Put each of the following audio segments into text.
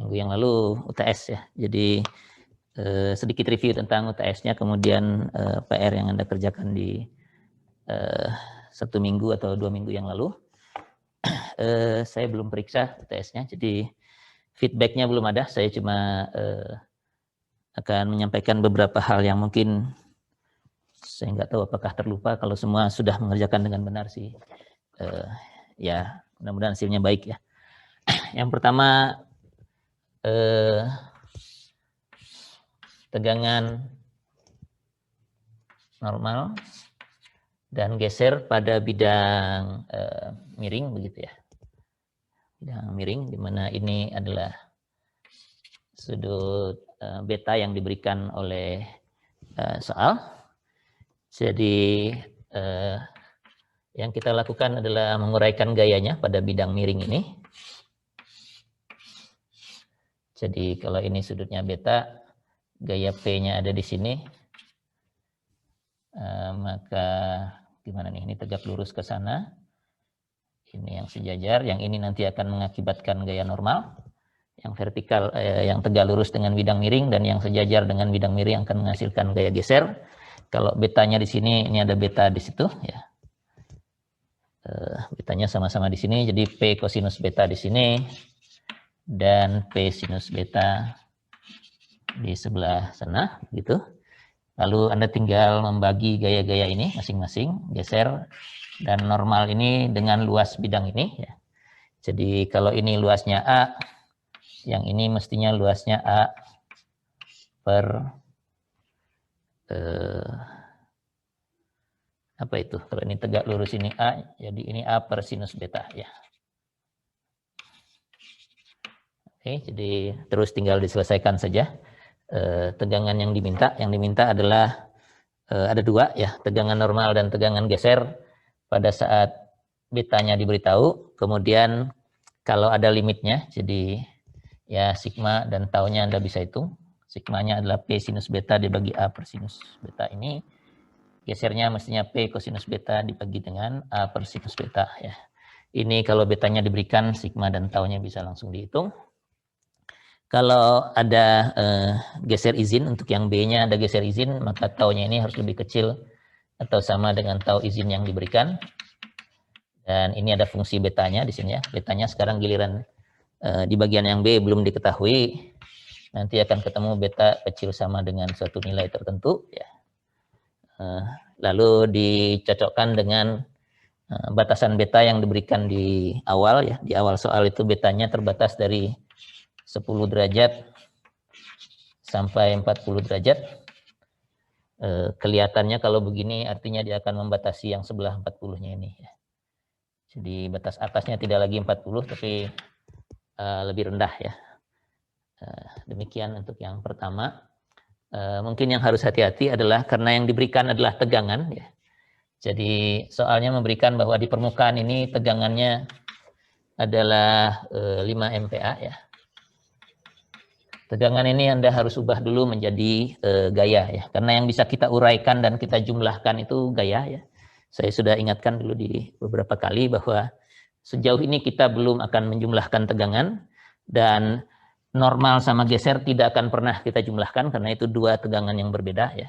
minggu yang lalu UTS ya. Jadi sedikit review tentang UTS-nya, kemudian PR yang Anda kerjakan di 1 minggu atau 2 minggu yang lalu. Saya belum periksa UTS-nya, jadi feedback-nya belum ada. Saya cuma akan menyampaikan beberapa hal yang mungkin saya nggak tahu apakah terlupa. Kalau semua sudah mengerjakan dengan benar sih, ya mudah-mudahan hasilnya baik ya. Yang pertama, tegangan normal dan geser pada bidang miring begitu ya. Bidang miring, di mana ini adalah sudut beta yang diberikan oleh soal. Jadi yang kita lakukan adalah menguraikan gayanya pada bidang miring ini. Jadi kalau ini sudutnya beta, gaya P-nya ada di sini, maka gimana nih? Ini tegak lurus ke sana. Ini yang sejajar, yang ini nanti akan mengakibatkan gaya normal. Yang vertikal, yang tegak lurus dengan bidang miring, dan yang sejajar dengan bidang miring akan menghasilkan gaya geser. Kalau betanya di sini, ini ada beta di situ, ya. Betanya sama-sama di sini, jadi P kosinus beta di sini, dan P sinus beta di sebelah sana, gitu. Lalu Anda tinggal membagi gaya-gaya ini masing-masing, geser, dan normal ini dengan luas bidang ini, ya. Jadi kalau ini luasnya A, yang ini mestinya luasnya A per apa itu? Kalau ini tegak lurus ini A, jadi ini A per sinus beta ya. Oke, jadi terus tinggal diselesaikan saja tegangan yang diminta. Yang diminta adalah ada 2 ya, tegangan normal dan tegangan geser pada saat betanya diberitahu. Kemudian kalau ada limitnya, jadi ya sigma dan taunya Anda bisa hitung. Sigmanya adalah P sinus beta dibagi A per sinus beta ini. Gesernya mestinya P kosinus beta dibagi dengan A per sinus beta ya. Ini kalau betanya diberikan, sigma dan taunya bisa langsung dihitung. Kalau ada geser izin, untuk yang B-nya ada geser izin, maka taunya ini harus lebih kecil atau sama dengan tau izin yang diberikan. Dan ini ada fungsi betanya di sini ya. Betanya sekarang giliran di bagian yang B belum diketahui. Nanti akan ketemu beta kecil sama dengan suatu nilai tertentu ya. Lalu dicocokkan dengan batasan beta yang diberikan di awal ya. Di awal soal itu betanya terbatas dari 10 derajat sampai 40 derajat. Kelihatannya kalau begini artinya dia akan membatasi yang sebelah 40-nya ini ya. Jadi batas atasnya tidak lagi 40 tapi lebih rendah ya. Demikian untuk yang pertama. Mungkin yang harus hati-hati adalah karena yang diberikan adalah tegangan ya. Jadi soalnya memberikan bahwa di permukaan ini tegangannya adalah 5 MPa ya. Tegangan ini Anda harus ubah dulu menjadi gaya ya. Karena yang bisa kita uraikan dan kita jumlahkan itu gaya ya. Saya sudah ingatkan dulu di beberapa kali bahwa sejauh ini kita belum akan menjumlahkan tegangan, dan normal sama geser tidak akan pernah kita jumlahkan karena itu 2 tegangan yang berbeda ya.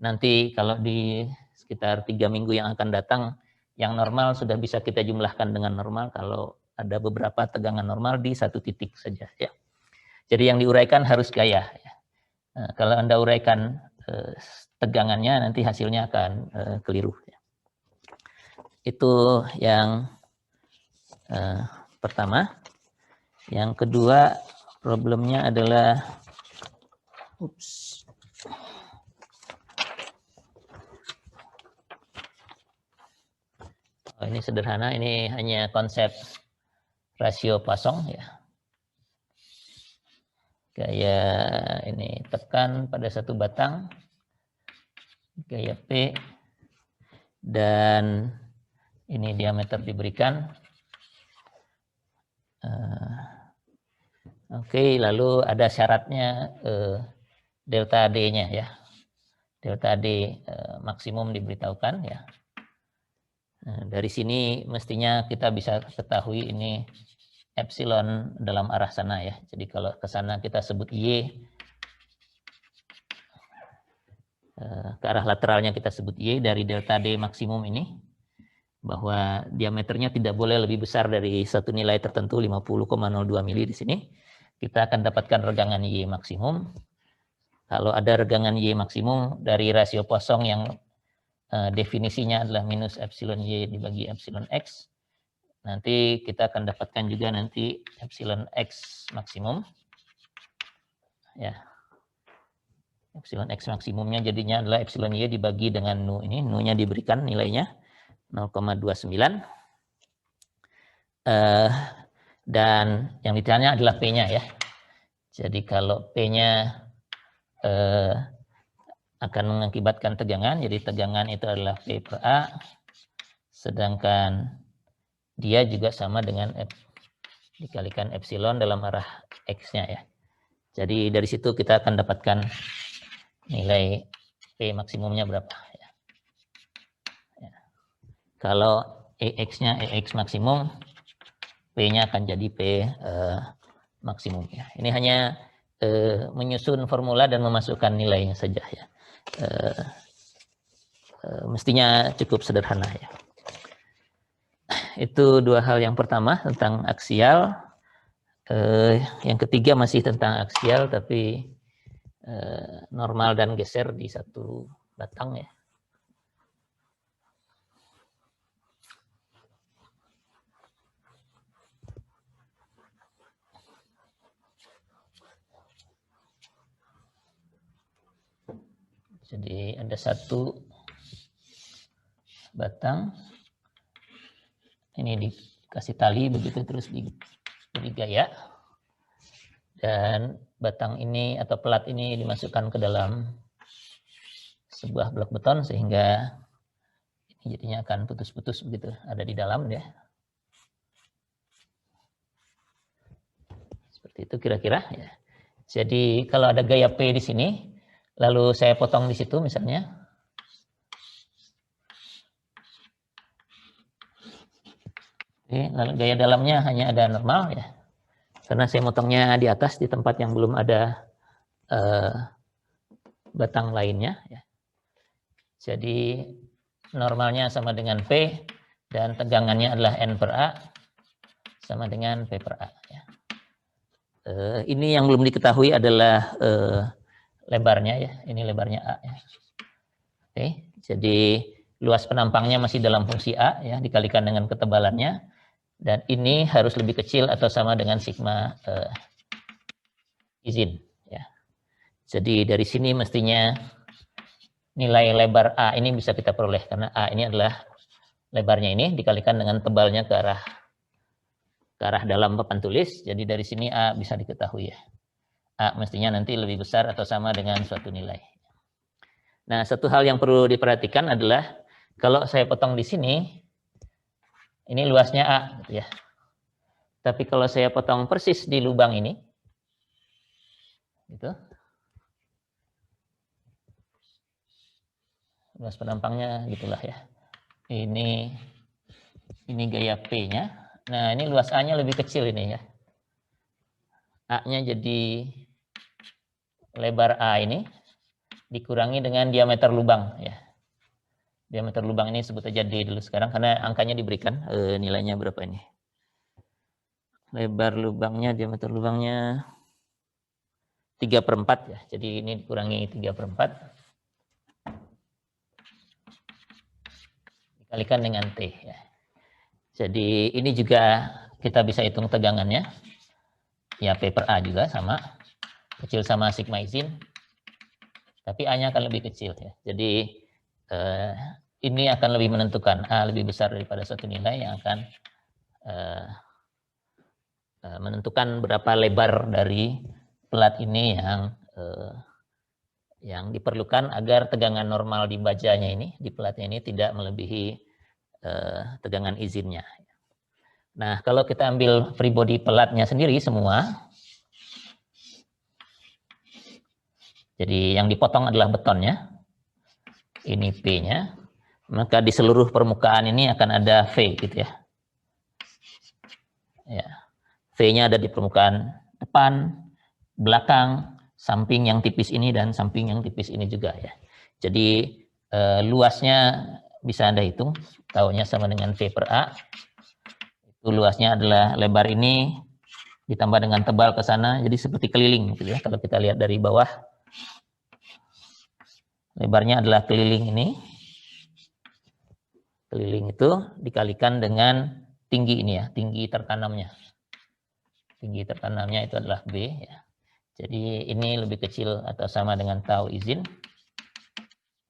Nanti kalau di sekitar 3 minggu yang akan datang, yang normal sudah bisa kita jumlahkan dengan normal kalau ada beberapa tegangan normal di satu titik saja ya. Jadi yang diuraikan harus gaya ya. Kalau Anda uraikan tegangannya nanti hasilnya akan keliru ya. Itu yang pertama. Yang kedua, problemnya adalah ini sederhana, ini hanya konsep rasio Poisson ya. Gaya ini tekan pada satu batang, gaya P, dan ini diameter diberikan. Oke, lalu ada syaratnya delta D-nya ya. Delta D maksimum diberitahukan ya. Dari sini mestinya kita bisa ketahui ini epsilon dalam arah sana ya. Jadi kalau ke sana kita sebut Y, ke arah lateralnya kita sebut Y dari delta D maksimum ini, bahwa diameternya tidak boleh lebih besar dari satu nilai tertentu 50,02 mili di sini. Kita akan dapatkan regangan Y maksimum. Kalau ada regangan Y maksimum dari rasio Poisson yang definisinya adalah minus epsilon Y dibagi epsilon X, nanti kita akan dapatkan juga nanti epsilon X maksimum. Ya. Epsilon X maksimumnya jadinya adalah epsilon Y dibagi dengan nu ini. Nu-nya diberikan nilainya 0,29. Dan yang ditanya adalah P-nya ya. Jadi kalau P-nya akan mengakibatkan tegangan, jadi tegangan itu adalah P per A, sedangkan dia juga sama dengan F dikalikan epsilon dalam arah X-nya ya. Jadi dari situ kita akan dapatkan nilai P maksimumnya berapa ya. Ya. Kalau EX-nya EX maksimum, P-nya akan jadi P maksimum ya. Ini hanya menyusun formula dan memasukkan nilainya saja ya. Mestinya cukup sederhana ya. Itu dua hal yang pertama tentang aksial. Yang ketiga masih tentang aksial tapi normal dan geser di satu batang ya. Jadi ada satu batang, ini dikasih tali begitu terus diberi gaya, dan batang ini atau pelat ini dimasukkan ke dalam sebuah blok beton sehingga ini jadinya akan putus-putus begitu, ada di dalam ya. Seperti itu kira-kira ya. Jadi kalau ada gaya P di sini, lalu saya potong di situ misalnya. Oke, lalu gaya dalamnya hanya ada normal ya. Karena saya motongnya di atas di tempat yang belum ada batang lainnya ya. Jadi normalnya sama dengan P dan tegangannya adalah N per A sama dengan P per A ya. Ini yang belum diketahui adalah lebarnya ya, ini lebarnya A ya. Oke, jadi luas penampangnya masih dalam fungsi A ya, dikalikan dengan ketebalannya, dan ini harus lebih kecil atau sama dengan sigma izin ya. Jadi dari sini mestinya nilai lebar A ini bisa kita peroleh karena A ini adalah lebarnya ini dikalikan dengan tebalnya ke arah dalam papan tulis. Jadi dari sini A bisa diketahui ya. A mestinya nanti lebih besar atau sama dengan suatu nilai. Nah, satu hal yang perlu diperhatikan adalah kalau saya potong di sini, ini luasnya A gitu ya. Tapi kalau saya potong persis di lubang ini, gitu, luas penampangnya gitulah ya. Ini gaya P-nya. Nah, ini luas A-nya lebih kecil ini ya. A-nya jadi lebar A ini dikurangi dengan diameter lubang ya. Diameter lubang ini sebut aja D dulu sekarang karena angkanya diberikan, nilainya berapa ini. Lebar lubangnya, diameter lubangnya 3/4 ya. Jadi ini dikurangi 3/4 dikalikan dengan T ya. Jadi ini juga kita bisa hitung tegangannya. Ya P per A juga sama. Kecil sama sigma izin. Tapi A-nya akan lebih kecil ya. Jadi ini akan lebih menentukan. A lebih besar daripada suatu nilai yang akan menentukan berapa lebar dari pelat ini yang diperlukan agar tegangan normal di bajanya ini, di pelatnya ini tidak melebihi tegangan izinnya. Nah, kalau kita ambil free body pelatnya sendiri semua, jadi yang dipotong adalah betonnya, ini P-nya, maka di seluruh permukaan ini akan ada V gitu ya. Ya, V-nya ada di permukaan depan, belakang, samping yang tipis ini, dan samping yang tipis ini juga ya. Jadi luasnya bisa Anda hitung, taunya sama dengan V per A. Itu luasnya adalah lebar ini ditambah dengan tebal ke sana, jadi seperti keliling gitu ya. Kalau kita lihat dari bawah, lebarnya adalah keliling ini. Keliling itu dikalikan dengan tinggi ini ya, tinggi tertanamnya. Tinggi tertanamnya itu adalah B ya. Jadi ini lebih kecil atau sama dengan tau izin,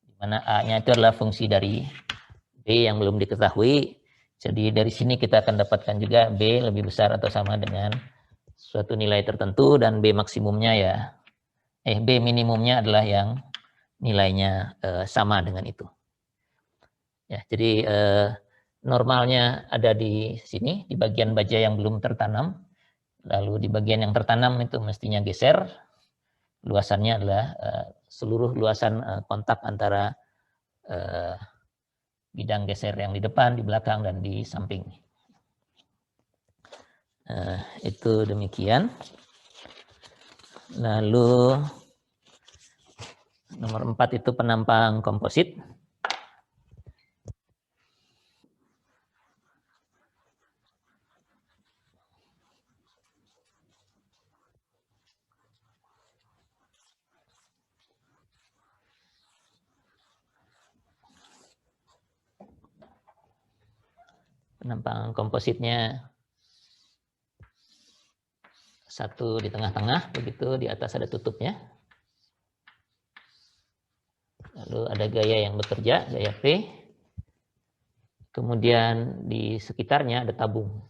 di mana A-nya itu adalah fungsi dari B yang belum diketahui. Jadi dari sini kita akan dapatkan juga B lebih besar atau sama dengan suatu nilai tertentu, dan B maksimumnya ya, B minimumnya adalah yang nilainya sama dengan itu. Ya, jadi normalnya ada di sini, di bagian baja yang belum tertanam. Lalu di bagian yang tertanam itu mestinya geser. Luasannya adalah seluruh luasan kontak antara bidang geser yang di depan, di belakang, dan di samping. Itu demikian. Lalu nomor 4 itu penampang komposit. Penampang kompositnya satu di tengah-tengah, begitu, di atas ada tutupnya. Lalu ada gaya yang bekerja, gaya P. Kemudian di sekitarnya ada tabung.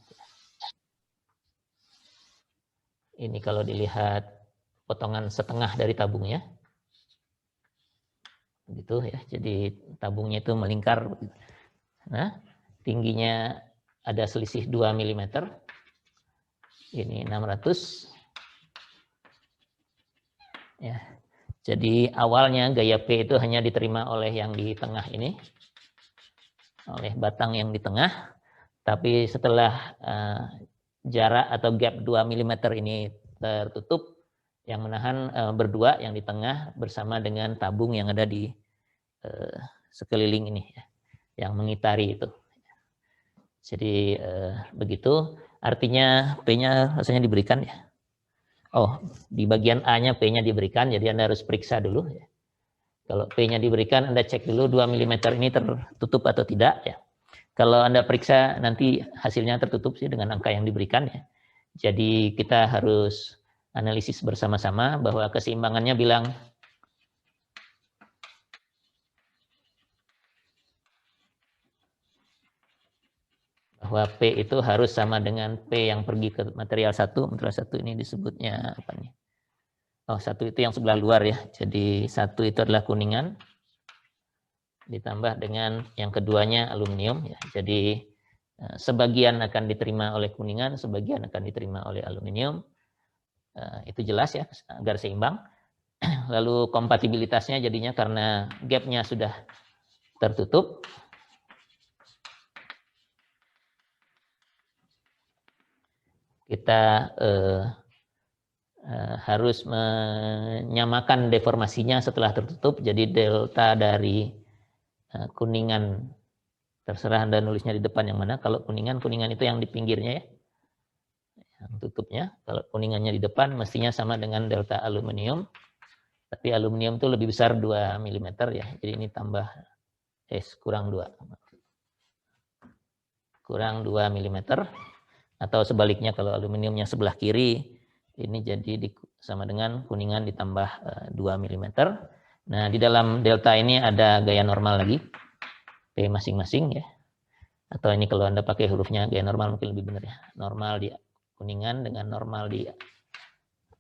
Ini kalau dilihat potongan setengah dari tabungnya. Begitu ya. Jadi tabungnya itu melingkar. Nah, tingginya ada selisih 2 mm. Ini 600. Ya. Jadi awalnya gaya P itu hanya diterima oleh yang di tengah ini, oleh batang yang di tengah. Tapi setelah jarak atau gap 2 mm ini tertutup, yang menahan berdua yang di tengah bersama dengan tabung yang ada di sekeliling ini, ya, yang mengitari itu. Jadi begitu, artinya P-nya rasanya diberikan ya. Oh, di bagian A-nya P-nya diberikan, jadi Anda harus periksa dulu ya. Kalau P-nya diberikan, Anda cek dulu 2 mm ini tertutup atau tidak ya. Kalau Anda periksa nanti hasilnya tertutup sih dengan angka yang diberikan ya. Jadi kita harus analisis bersama-sama bahwa keseimbangannya bilang bahwa P itu harus sama dengan P yang pergi ke material 1. Material 1 ini disebutnya apa nih? Oh, 1 itu yang sebelah luar ya. Jadi 1 itu adalah kuningan ditambah dengan yang keduanya aluminium ya. Jadi sebagian akan diterima oleh kuningan, sebagian akan diterima oleh aluminium. Itu jelas ya, agar seimbang. Lalu kompatibilitasnya jadinya karena gapnya sudah tertutup, kita harus menyamakan deformasinya setelah tertutup. Jadi delta dari kuningan, terserah Anda nulisnya di depan yang mana. Kalau kuningan itu yang di pinggirnya ya, yang tutupnya. Kalau kuningannya di depan mestinya sama dengan delta aluminium. Tapi aluminium itu lebih besar 2 mm ya. Jadi ini tambah kurang 2. Kurang 2 mm. Atau sebaliknya kalau aluminiumnya sebelah kiri, ini jadi sama dengan kuningan ditambah 2 mm. Nah, di dalam delta ini ada gaya normal lagi, P masing-masing ya. Atau ini kalau Anda pakai hurufnya gaya normal mungkin lebih benar ya. Normal di kuningan dengan normal di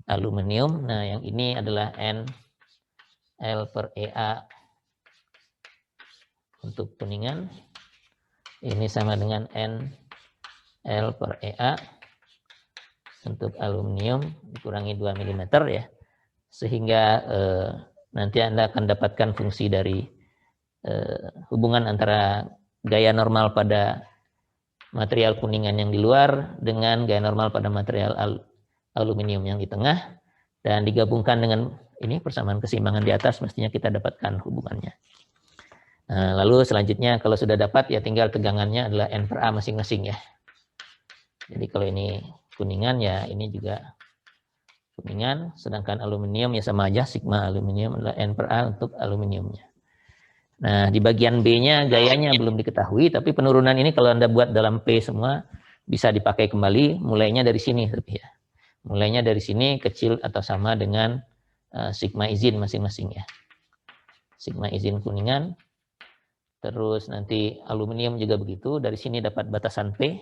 aluminium. Nah, yang ini adalah N L per EA untuk kuningan. Ini sama dengan N L per EA untuk aluminium dikurangi 2 mm ya. Sehingga nanti Anda akan dapatkan fungsi dari hubungan antara gaya normal pada material kuningan yang di luar dengan gaya normal pada material aluminium yang di tengah, dan digabungkan dengan ini persamaan keseimbangan di atas, mestinya kita dapatkan hubungannya. Nah, lalu selanjutnya kalau sudah dapat ya tinggal tegangannya adalah N per A masing-masing ya. Jadi kalau ini kuningan ya ini juga kuningan, sedangkan aluminium ya sama aja, sigma aluminium adalah N per A untuk aluminiumnya. Nah, di bagian B-nya gayanya belum diketahui, tapi penurunan ini kalau Anda buat dalam P semua bisa dipakai kembali, mulainya dari sini tapi ya. Mulainya dari sini kecil atau sama dengan sigma izin masing-masing ya. Sigma izin kuningan, terus nanti aluminium juga begitu, dari sini dapat batasan P.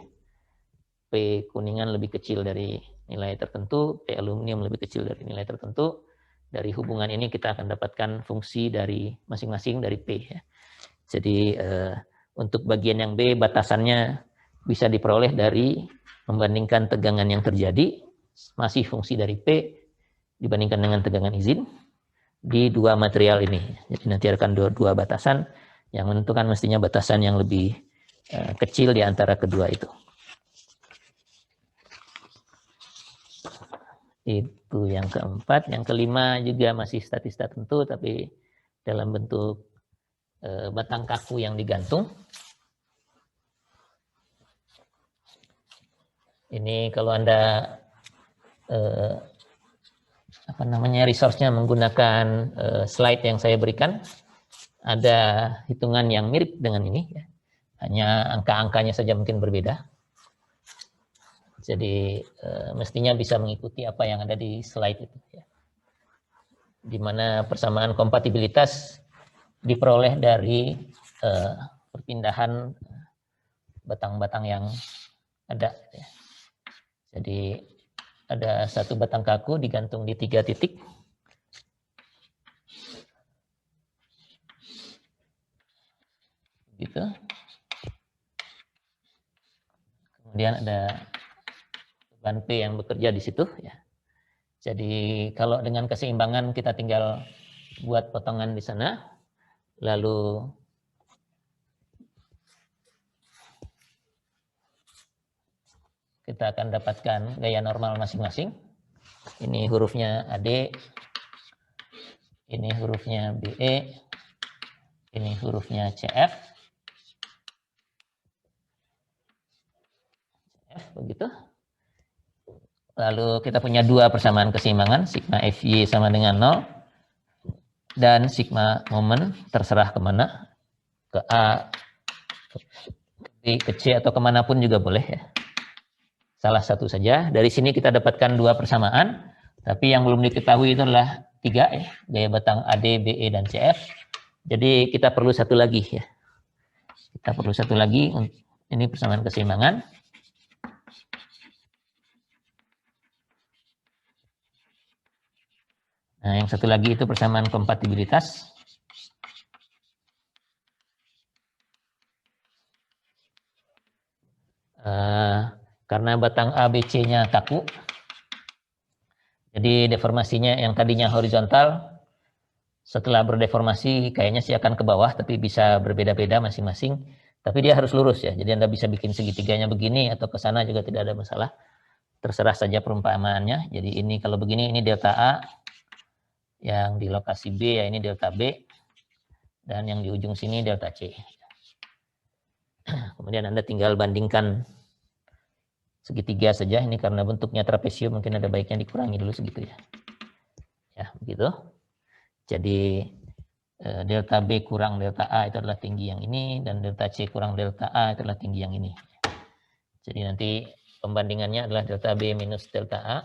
P kuningan lebih kecil dari nilai tertentu, P aluminium lebih kecil dari nilai tertentu. Dari hubungan ini kita akan dapatkan fungsi dari masing-masing dari P. Ya. Jadi untuk bagian yang B batasannya bisa diperoleh dari membandingkan tegangan yang terjadi, masih fungsi dari P dibandingkan dengan tegangan izin di dua material ini. Jadi nanti akan dua batasan yang menentukan mestinya batasan yang lebih kecil di antara kedua itu. Itu yang keempat. Yang kelima juga masih statis tertentu tapi dalam bentuk batang kaku yang digantung. Ini kalau Anda resource-nya menggunakan slide yang saya berikan, ada hitungan yang mirip dengan ini ya. Hanya angka-angkanya saja mungkin berbeda. Jadi mestinya bisa mengikuti apa yang ada di slide itu ya. Di mana persamaan kompatibilitas diperoleh dari perpindahan batang-batang yang ada ya. Jadi ada satu batang kaku digantung di 3 titik. Gitu. Kemudian ada beban P yang bekerja di situ ya. Jadi kalau dengan keseimbangan kita tinggal buat potongan di sana, lalu kita akan dapatkan gaya normal masing-masing. Ini hurufnya AD, ini hurufnya BE, ini hurufnya CF. Begitu. Lalu kita punya dua persamaan keseimbangan, sigma FY sama dengan 0, dan sigma momen terserah kemana, ke A, ke B, ke C, atau kemanapun juga boleh ya. Salah satu saja. Dari sini kita dapatkan dua persamaan, tapi yang belum diketahui itu adalah 3 ya, gaya batang AD, BE, dan CF. Jadi kita perlu satu lagi ya. Kita perlu satu lagi, ini persamaan keseimbangan. Nah, yang satu lagi itu persamaan kompatibilitas. Karena batang ABC-nya kaku, jadi deformasinya yang tadinya horizontal, setelah berdeformasi kayaknya sih akan ke bawah, tapi bisa berbeda-beda masing-masing. Tapi dia harus lurus ya, jadi Anda bisa bikin segitiganya begini atau ke sana juga tidak ada masalah. Terserah saja perumpamaannya. Jadi ini kalau begini, ini delta A. Yang di lokasi B ya ini delta B, dan yang di ujung sini delta C. Kemudian Anda tinggal bandingkan segitiga saja, ini karena bentuknya trapesium mungkin ada baiknya dikurangi dulu segitu ya. Ya, begitu. Jadi delta B kurang delta A itu adalah tinggi yang ini, dan delta C kurang delta A itu adalah tinggi yang ini. Jadi nanti pembandingannya adalah delta B minus delta A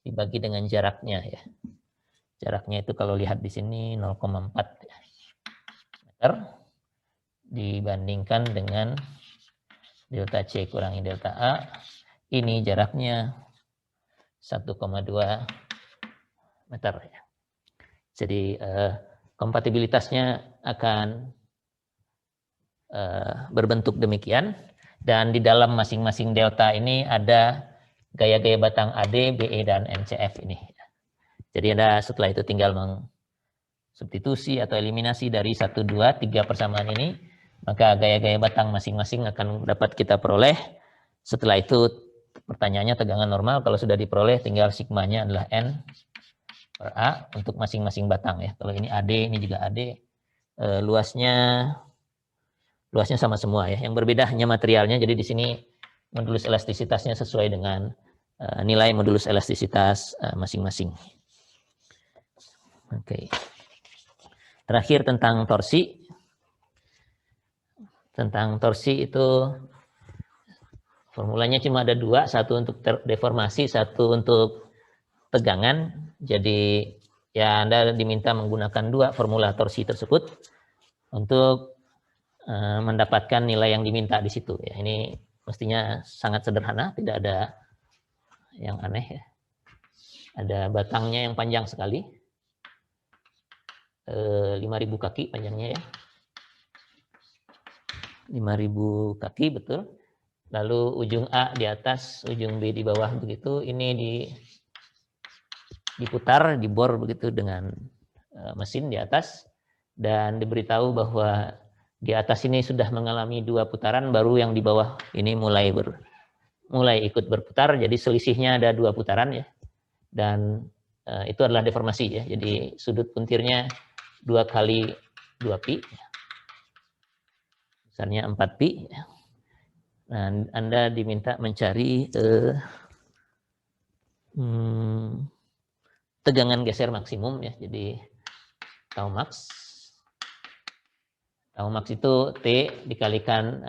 dibagi dengan jaraknya ya. Jaraknya itu kalau lihat di sini 0,4 meter dibandingkan dengan delta C kurangi delta A. Ini jaraknya 1,2 meter. Jadi kompatibilitasnya akan berbentuk demikian. Dan di dalam masing-masing delta ini ada gaya-gaya batang AD, BE, dan NCF ini. Jadi Anda setelah itu tinggal mengsubstitusi atau eliminasi dari 1, 2, 3 persamaan ini maka gaya-gaya batang masing-masing akan dapat kita peroleh. Setelah itu pertanyaannya tegangan normal, kalau sudah diperoleh tinggal sigmanya adalah N per A untuk masing-masing batang ya. Kalau ini AD, ini juga AD, luasnya sama semua ya. Yang berbeda hanya materialnya, jadi di sini modulus elastisitasnya sesuai dengan nilai modulus elastisitas masing-masing. Oke. Terakhir tentang torsi. Tentang torsi itu formulanya cuma ada dua, satu untuk deformasi, satu untuk tegangan. Jadi ya Anda diminta menggunakan dua formula torsi tersebut untuk mendapatkan nilai yang diminta di situ. Ya, ini mestinya sangat sederhana, tidak ada yang aneh ya. Ada batangnya yang panjang sekali, 5.000 kaki panjangnya ya. 5.000 kaki betul. Lalu ujung A di atas, ujung B di bawah begitu. Ini diputar, dibor begitu dengan mesin di atas, dan diberitahu bahwa di atas ini sudah mengalami 2 putaran, baru yang di bawah ini mulai ikut berputar. Jadi selisihnya ada 2 putaran ya. Dan itu adalah deformasi ya. Jadi sudut puntirnya 2 kali 2 pi. Besarnya 4 pi. Nah, Anda diminta mencari tegangan geser maksimum ya. Jadi tau max. Tau max itu T dikalikan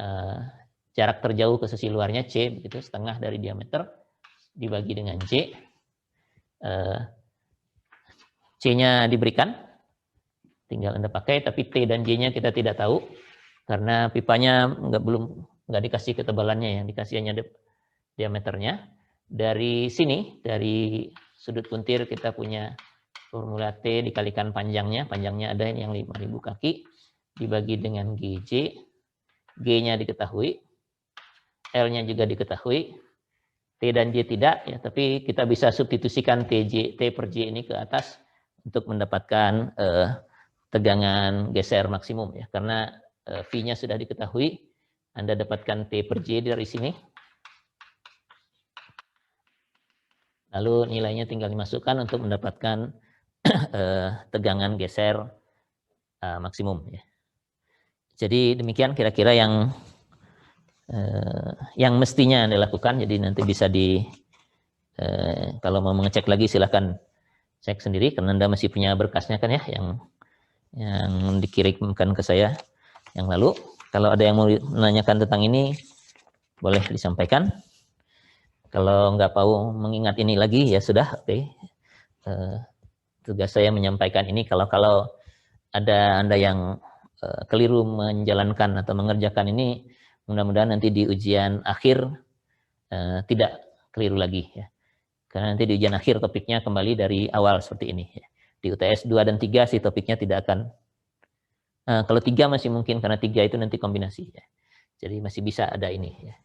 jarak terjauh ke sisi luarnya C, begitu, setengah dari diameter dibagi dengan C. C-nya diberikan, tinggal Anda pakai, tapi T dan J-nya kita tidak tahu karena pipanya nggak dikasih ketebalannya ya, dikasih hanya diameternya. Dari sini, dari sudut puntir kita punya formula T dikalikan panjangnya ada yang 5.000 kaki dibagi dengan GJ, G-nya diketahui, L-nya juga diketahui, T dan J tidak ya, tapi kita bisa substitusikan T per J ini ke atas untuk mendapatkan tegangan geser maksimum ya, karena V-nya sudah diketahui. Anda dapatkan T per J dari sini. Lalu nilainya tinggal dimasukkan untuk mendapatkan tegangan geser maksimum ya. Jadi demikian kira-kira yang mestinya Anda lakukan. Jadi nanti bisa kalau mau mengecek lagi silahkan cek sendiri, karena Anda masih punya berkasnya kan ya, yang dikirimkan ke saya yang lalu. Kalau ada yang mau menanyakan tentang ini, boleh disampaikan. Kalau nggak mau mengingat ini lagi, ya sudah, oke. Tugas saya menyampaikan ini. Kalau ada Anda yang keliru menjalankan atau mengerjakan ini, mudah-mudahan nanti di ujian akhir tidak keliru lagi. Ya. Karena nanti di ujian akhir topiknya kembali dari awal seperti ini. Ya. Di UTS 2 dan 3 sih topiknya tidak akan, kalau 3 masih mungkin, karena 3 itu nanti kombinasi. Ya. Jadi masih bisa ada ini. Ya.